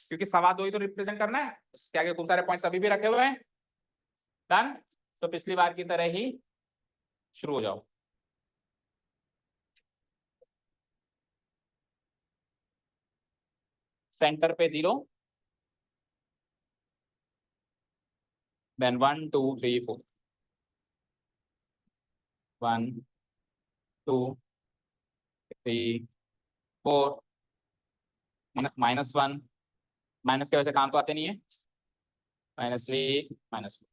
क्योंकि 2.25 ही तो रिप्रेजेंट करना है, उसके आगे खूब सारे पॉइंट्स अभी भी रखे हुए हैं। डन। तो पिछली बार की तरह ही शुरू हो जाओ। सेंटर पे 0, देन 1 2 3 4, 1 2 3 4, -1, माइनस के वजह से काम तो आते नहीं है, -3 -4।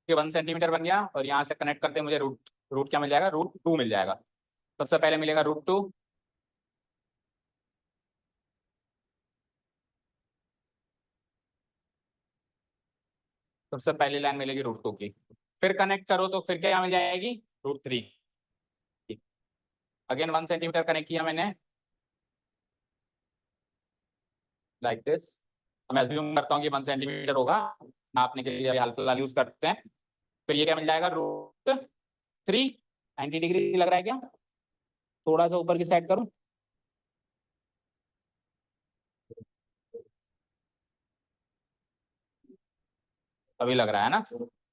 ये 1 सेंटीमीटर बन गया, और यहाँ से कनेक्ट करते मुझे रूट रूट क्या मिल जाएगा, √2 मिल जाएगा। सबसे पहले मिलेगा √2, सबसे पहली लाइन मिलेगी √2 की, फिर कनेक्ट करो तो फिर क्या मिल जाएगी, √3। अगेन 1 सेंटीमीटर कनेक्ट किया मैंने, लाइक दिस। मैं अज्यूम करता हूँ कि 1 सेंटीमीटर होगा, नापने के लिए हाल यूज करते हैं। फिर ये क्या मिल जाएगा, √3। 90 डिग्री लग रहा है क्या, थोड़ा सा ऊपर की साइड करूँ, अभी लग रहा है ना,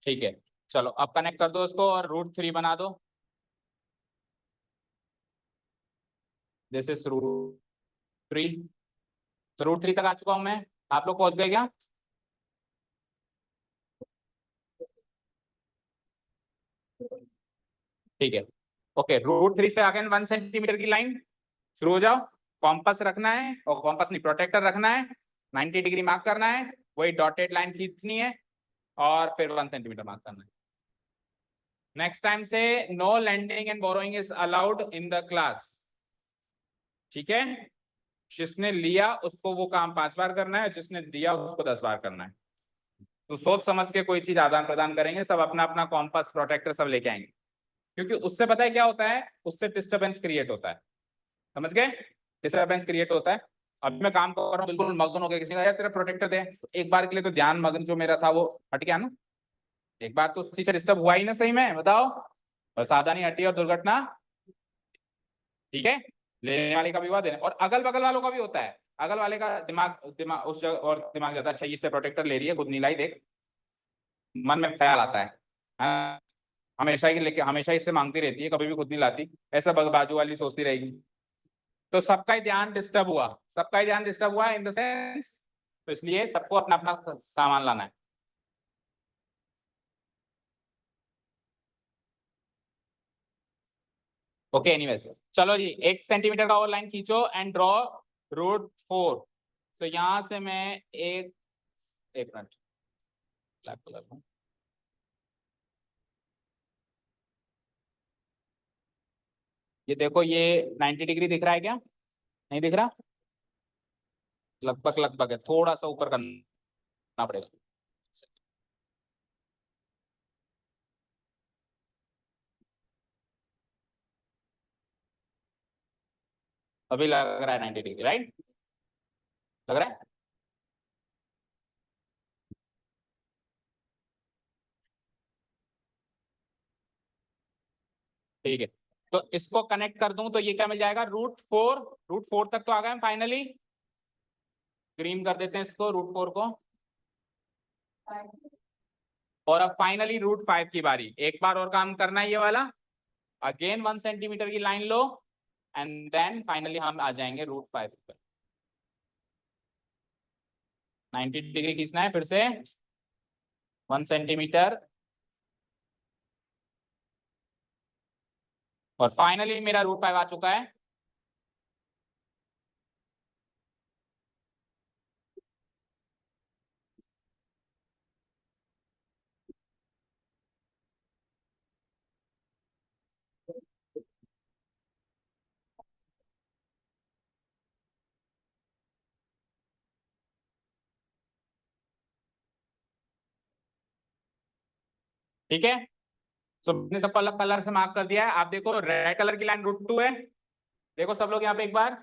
ठीक है। चलो अब कनेक्ट कर दो इसको और √3 बना दो, दिस इज √3। तो √3 तक आ चुका हूं मैं, आप लोग पहुंच गए क्या, ठीक है। ओके, √3 से अगेन 1 सेंटीमीटर की लाइन शुरू हो जाओ। कॉम्पस रखना है, और कॉम्पस नहीं, प्रोटेक्टर रखना है, 90 डिग्री मार्क करना है, वही डॉटेड लाइन खींचनी है, और फिर 1 सेंटीमीटर मार्क करना है। नेक्स्ट टाइम से no lending and borrowing is allowed in the class, ठीक है। जिसने लिया उसको वो काम 5 बार करना है, जिसने दिया उसको 10 बार करना है। तो सोच समझ के कोई चीज आदान प्रदान करेंगे, सब अपना अपना कॉम्पास प्रोटेक्टर सब लेके आएंगे, क्योंकि उससे पता है क्या होता है, उससे डिस्टरबेंस क्रिएट होता है, समझ गए, डिस्टरबेंस क्रिएट होता है। अब मैं काम कर रहा हूँ बिल्कुल मगन हो गया, किसी ने यार तेरा प्रोटेक्टर दे, तो एक बार के लिए तो ध्यान मगन जो मेरा था वो हट गया ना, एक बार तो उसी से डिस्टर्ब हुआ ही ना, सही में बताओ, और सावधानी हटी और दुर्घटना, ठीक है। लेने वाले का भी हुआ, देने, और अगल बगल वालों का भी होता है, अगल वाले का दिमाग दिमाग उस जगह और दिमाग जाता है, अच्छा इससे प्रोटेक्टर ले रही है, खुद नहीं लाई, देख, मन में ख्याल आता है, हाँ, हमेशा ही लेके हमेशा इससे मांगती रहती है, कभी भी खुद नहीं लाती, ऐसा बाजू वाली सोचती रहेगी। तो सबका ही ध्यान डिस्टर्ब हुआ, सबका ही ध्यान डिस्टर्ब हुआ इन द सेंस, तो इसलिए सबको अपना अपना सामान लाना है। ओके एनीवेज, चलो जी 1 सेंटीमीटर का और लाइन खींचो एंड ड्रॉ √4। तो यहां से मैं एक एक मिनट, ब्लैक कलर में, ये देखो ये 90 डिग्री दिख रहा है क्या, नहीं दिख रहा, लगभग लगभग है, थोड़ा सा ऊपर करना पड़ेगा, अभी लग रहा है 90 डिग्री, राइट, लग रहा है, ठीक है। तो इसको कनेक्ट कर दूं तो ये क्या मिल जाएगा, √4 तक तो आ गए हम फाइनली। ग्रीन कर देते हैं इसको, √4 को। और अब फाइनली √5 की बारी, एक बार और काम करना है ये वाला। अगेन 1 सेंटीमीटर की लाइन लो एंड देन फाइनली हम आ जाएंगे √5 पर। 90 डिग्री खींचना है फिर से, 1 सेंटीमीटर, और फाइनली मेरा √5 आ चुका है। ठीक है, तो मैंने सबको अलग कलर से मार्क कर दिया है। आप देखो रेड कलर की लाइन √2 है। देखो सब लोग यहाँ पे एक बार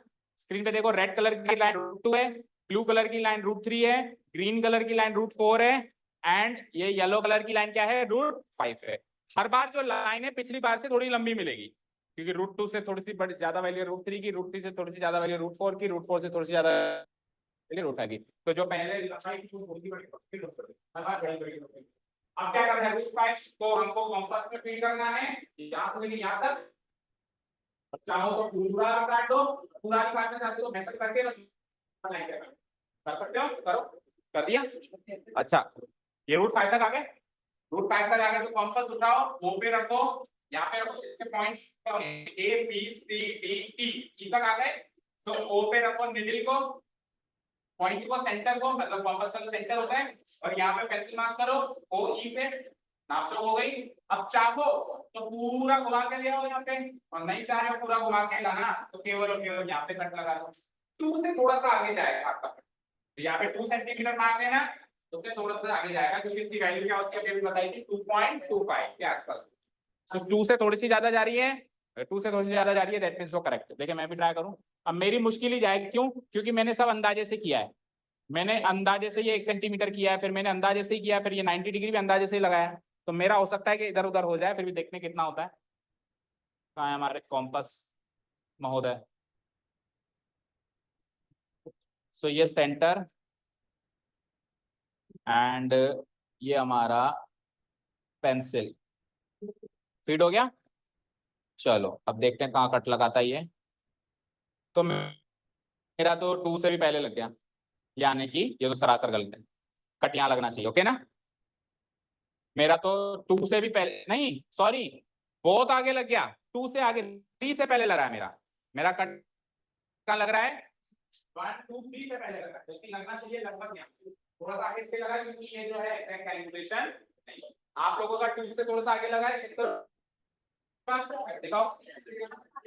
स्क्रीन पे देखो, रेड कलर की लाइन √2 है, ब्लू कलर की लाइन √3 है, ग्रीन कलर की लाइन √4 है, एंड ये येलो कलर की लाइन क्या है, √5 है। हर बार जो लाइन है पिछली बार से थोड़ी लंबी मिलेगी, क्योंकि √2 से थोड़ी सी ज्यादा वैल्यू √3 की, √3 से थोड़ी सी ज्यादा वैल्यू √4 की, √4 से थोड़ी सी ज्यादा √5 की। तो जो पहले लंबाई की हर बार बड़ी होगी। अब क्या करना है, √5 को हमको कॉम्पास में फीड करना है, यहाँ से लेके यहाँ तक। चाहो तो पूरा काट दो, पूरा काटना चाहते हो ऐसे करके बस कर सकते हो, करो। कर दिया। अच्छा, ये √5 तक आ गए। √5 तक आ गए तो कॉम्पास उठाओ, ओ पे रखो, यहाँ पे रखो, इससे points A B C D E तक आ गए। तो ओ पे रखो निडल को, पॉइंट को, सेंटर को, मतलब कॉम्पास का सेंटर होता है, और यहाँ पे पेंसिल मार्क करो ओ ई पे, नापचोक हो गई। अब चाहो तो पूरा घुमा के ले आओ यहाँ पे, और नहीं चाहे हो पूरा घुमा के लाना तो केवल और केवल यहाँ पे कट लगा दो। 2 से थोड़ा सा आगे जाएगा आपका, तो यहाँ पे 2 सेंटीमीटर मार्क है ना, तो उससे थोड़ा सा आगे जाएगा, क्योंकि इसकी वैल्यू क्या होती है अभी बताई थी, 2.25 के आसपास। तो 2 से थोड़ी सी ज्यादा जा रही है, 2 से थोड़ी सी ज्यादा जा रही है, दैट मींस वो करेक्ट है। देखिए मैं भी ट्राई करूं, अब मेरी मुश्किल ही जाएगी, क्यों, क्योंकि मैंने सब अंदाजे से किया है। मैंने अंदाजे से ये 1 सेंटीमीटर किया है, फिर मैंने अंदाजे से ही किया है, फिर ये 90 डिग्री भी अंदाजे से ही लगाया है। तो मेरा हो सकता है कि इधर उधर हो जाए, फिर भी देखने कितना होता है। कहाँ है हमारे कॉम्पस महोदय। सो ये सेंटर एंड ये हमारा पेंसिल फीड हो गया। चलो अब देखते हैं कहाँ कट लगाता है ये। तो मेरा तो 2 से भी पहले लग गया, यानी कि ये तो सरासर गलत है, कट यहाँ लगना चाहिए, ओके ना। मेरा तो 2 से भी पहले नहीं, सॉरी, बहुत आगे लग गया, 2 से आगे, 3 से पहले लग रहा है मेरा। मेरा कट कहाँ लग रहा है, 1 2 3 से पहले लग रहा है, जबकि लगना चाहिए लगभग यहाँ, थोड़ा सा आगे से लगा है, क्योंकि ये जो है एग्जैक्ट कैलकुलेशन नहीं। आप लोगों का 2 से थोड़ा सा आगे लगा है, दिखाओ,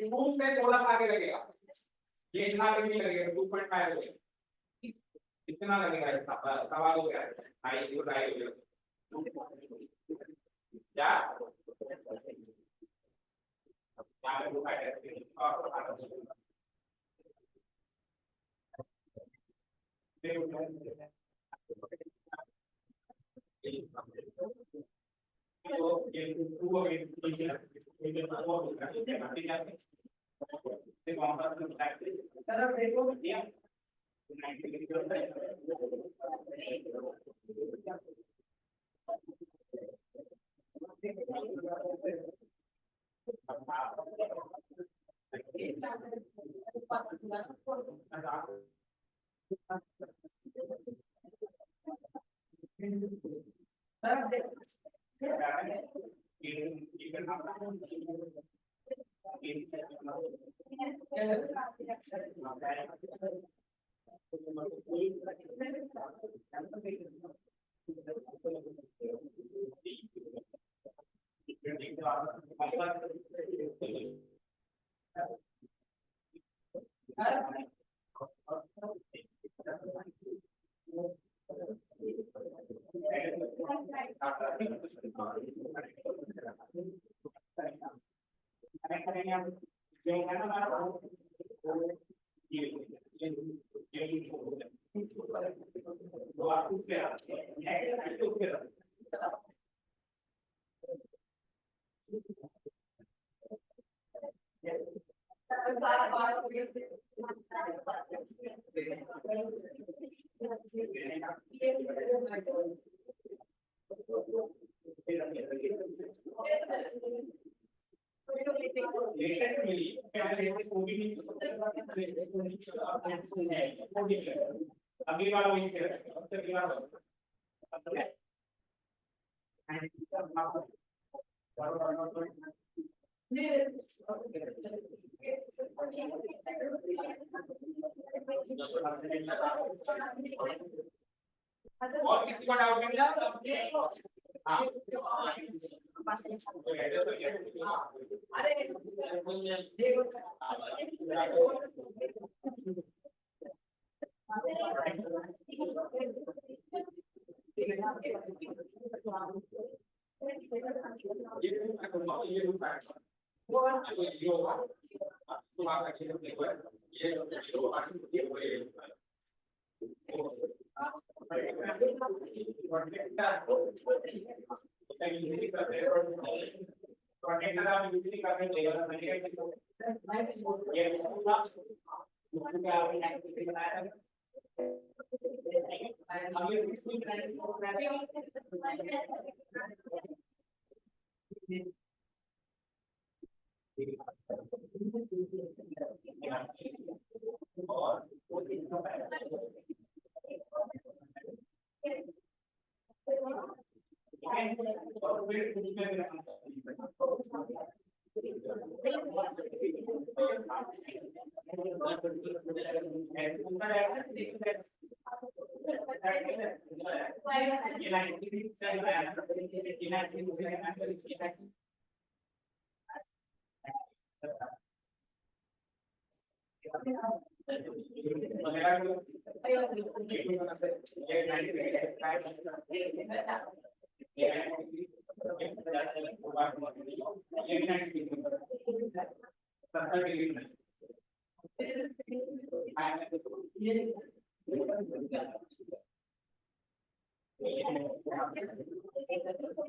2 से थोड़ा सा आगे लगेगा, ये इतना भी नहीं लगेगा, 2.5 लगेगा, कितना लगेगा, इतना सवाल हो गया है, आई गुड आई क्या अगली बार वही अगली बार और किसी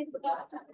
को डाउट नहीं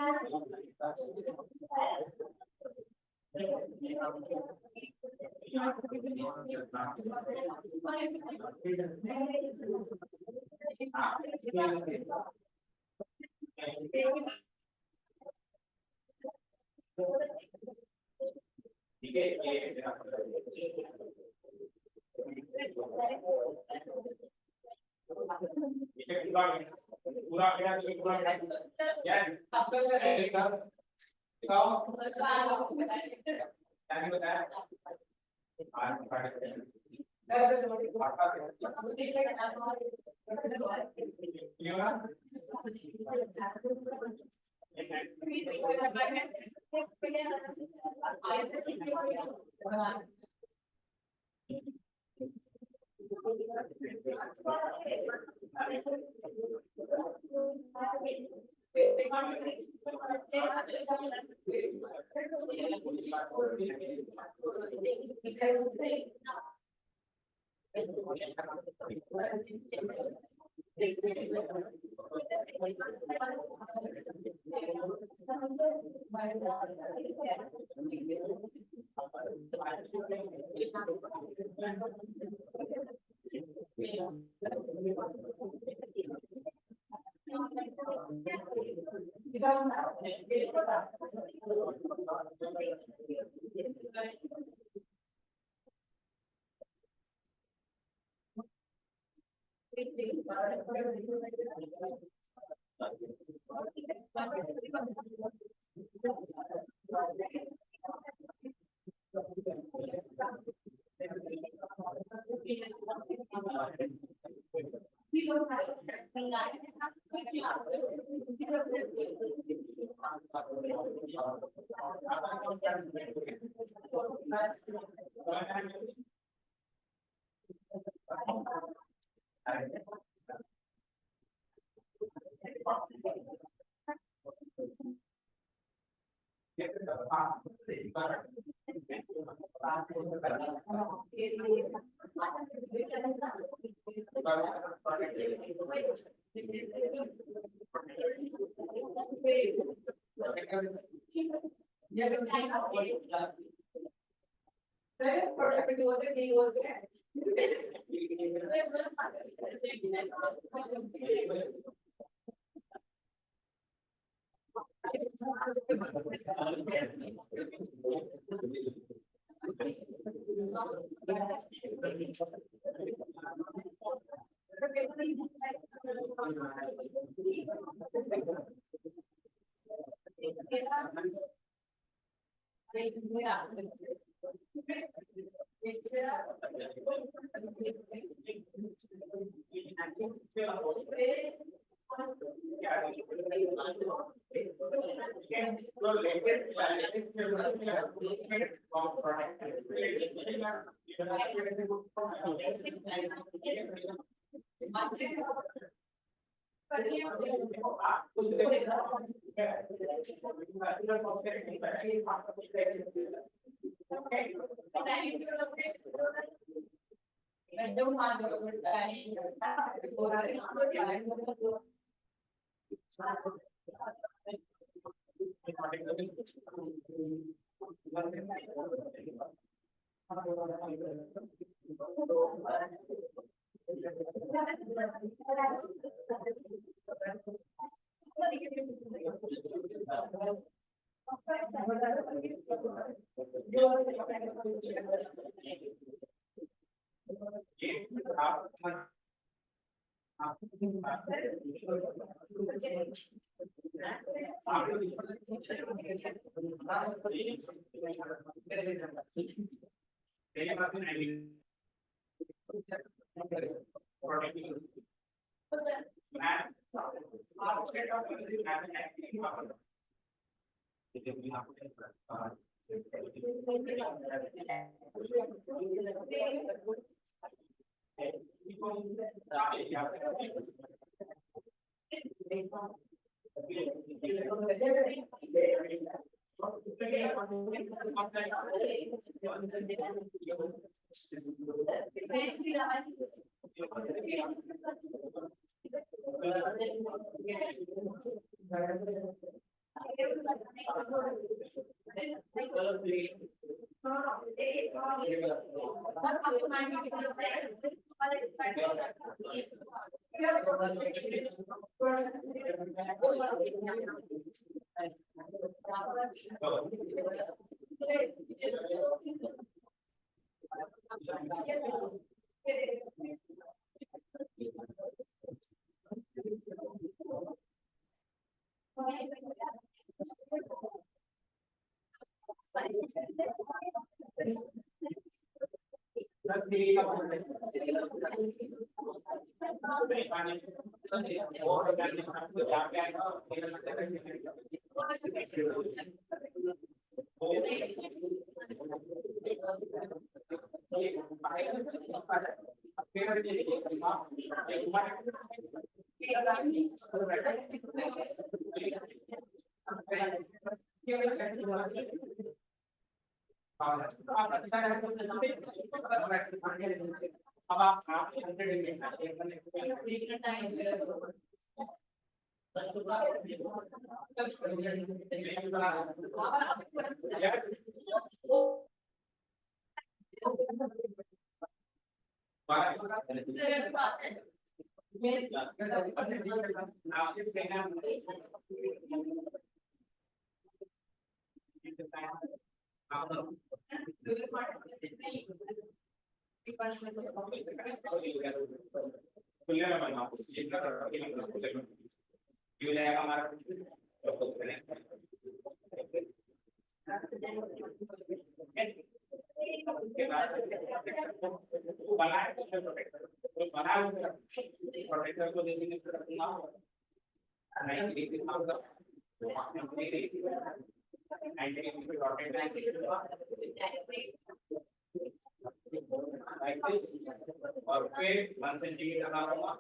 और फिर 1 सेंटीमीटर बनाऊंगा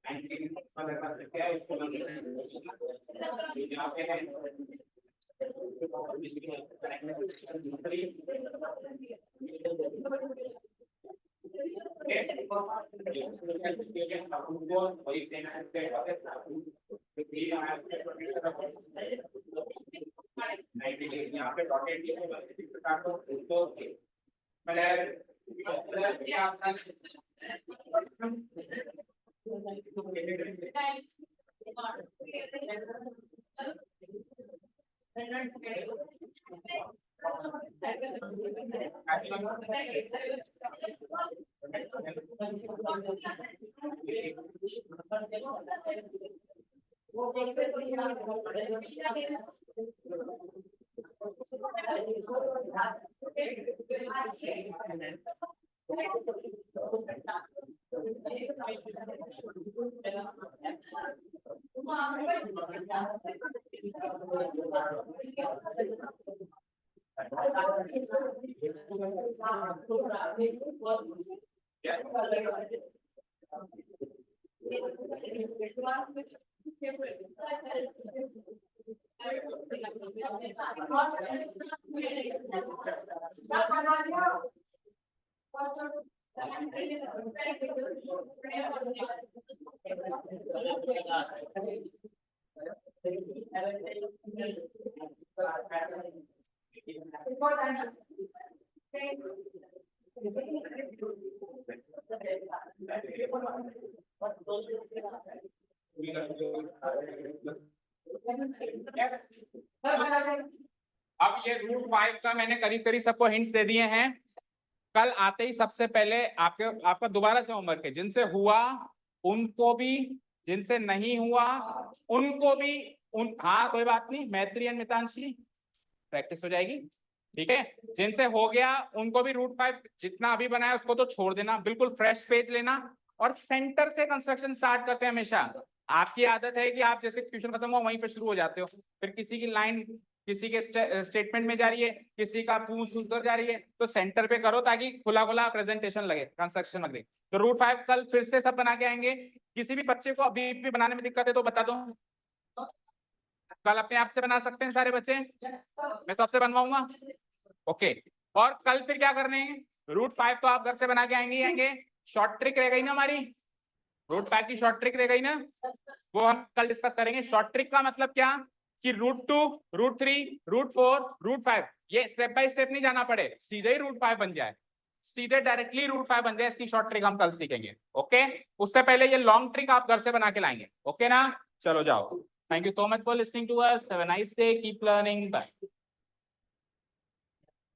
19 पर करना सकते हैं इसको यहाँ पे है यहाँ पे डॉटेड अब ये रूट 5 का मैंने करीब करीब सबको हिंट्स दे दिए हैं। कल आते ही सबसे पहले आपका दोबारा से होमवर्क है, जिनसे हुआ उनको भी, जिनसे नहीं हुआ उनको भी, हाँ कोई बात नहीं, मैत्री एंड मितांशी प्रैक्टिस हो जाएगी, ठीक है। जिनसे हो गया उनको भी रूट 5 जितना अभी बनाया उसको तो छोड़ देना, बिल्कुल फ्रेश पेज लेना और सेंटर से कंस्ट्रक्शन स्टार्ट करते हैं हमेशा। आपकी आदत है कि आप जैसे ट्यूशन खत्म हो वहीं पे शुरू हो जाते हो, फिर किसी की लाइन किसी के स्टेटमेंट में जा रही है, किसी का पूछ उधर जा रही है, तो सेंटर पे करो ताकि खुला खुला प्रेजेंटेशन लगे, कंस्ट्रक्शन लगे। तो रूट 5 कल फिर से सब बना के आएंगे। किसी भी बच्चे को अभी भी बनाने में दिक्कत है तो बता दो, कल अपने आप से बना सकते हैं सारे बच्चे, मैं सबसे बनवाऊंगा, ओके। और कल फिर क्या करने हैं, रूट 5 तो आप घर से बना के आएंगे, शॉर्ट ट्रिक रह गई ना हमारी, रूट 5 की शॉर्ट ट्रिक रह गई ना, वो हम कल डिस्कस करेंगे। शॉर्ट ट्रिक का मतलब क्या कि रूट 2, रूट 3, रूट 4, रूट 5 ये स्टेप बाय स्टेप नहीं जाना पड़े, सीधे ही रूट 5 बन जाए, सीधे डायरेक्टली रूट 5 बन जाए, इसकी शॉर्ट ट्रिक हम कल सीखेंगे, ओके। उससे पहले ये लॉन्ग ट्रिक आप घर से बना के लाएंगे, ओके ना। चलो जाओ, thank you so much for listening to us, have a nice day, keep learning, bye.